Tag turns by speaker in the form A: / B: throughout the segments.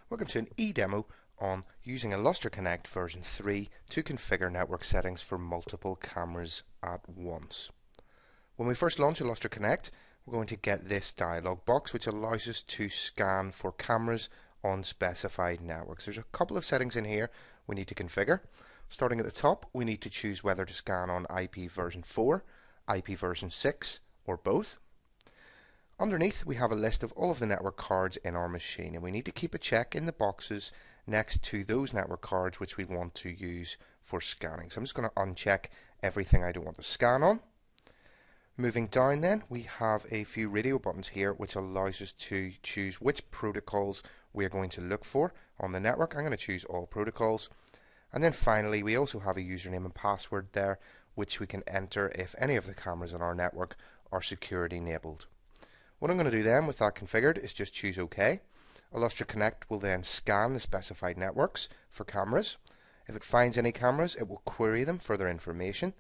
A: Welcome to an e-demo on using Illustra Connect version 3 to configure network settings for multiple cameras at once. When we first launch Illustra Connect, we're going to get this dialog box which allows us to scan for cameras on specified networks. There's a couple of settings in here we need to configure. Starting at the top, we need to choose whether to scan on IP version 4, IP version 6, or both. Underneath, we have a list of all of the network cards in our machine, and we need to keep a check in the boxes next to those network cards which we want to use for scanning. So I'm just going to uncheck everything I don't want to scan on. Moving down then, we have a few radio buttons here which allows us to choose which protocols we're going to look for on the network. I'm going to choose all protocols. And then finally, we also have a username and password there which we can enter if any of the cameras on our network are security enabled. What I'm going to do then with that configured is just choose OK. Illustra Connect will then scan the specified networks for cameras. If it finds any cameras, it will query them for their information.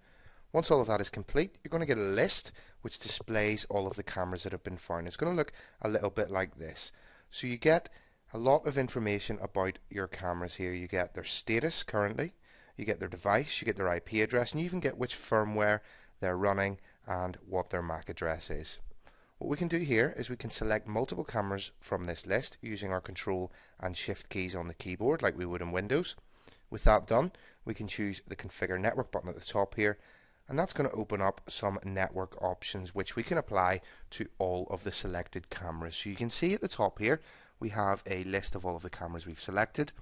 A: Once all of that is complete, you're going to get a list which displays all of the cameras that have been found. It's going to look a little bit like this. So you get a lot of information about your cameras here. You get their status currently, you get their device, you get their IP address, and you even get which firmware they're running and what their MAC address is. What we can do here is we can select multiple cameras from this list using our Control and Shift keys on the keyboard like we would in Windows. With that done, we can choose the Configure Network button at the top here, and that's going to open up some network options which we can apply to all of the selected cameras. So you can see at the top here we have a list of all of the cameras we've selected.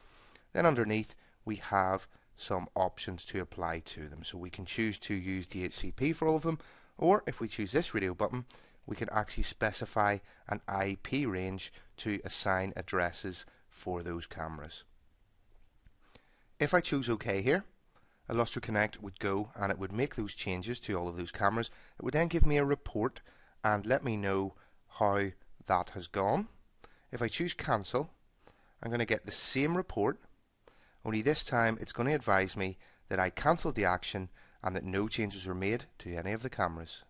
A: Then underneath we have some options to apply to them. So we can choose to use DHCP for all of them, or if we choose this radio button, we can actually specify an IP range to assign addresses for those cameras. If I choose OK here, Illustra Connect would go and it would make those changes to all of those cameras. It would then give me a report and let me know how that has gone. If I choose Cancel, I'm going to get the same report, only this time it's going to advise me that I cancelled the action and that no changes were made to any of the cameras.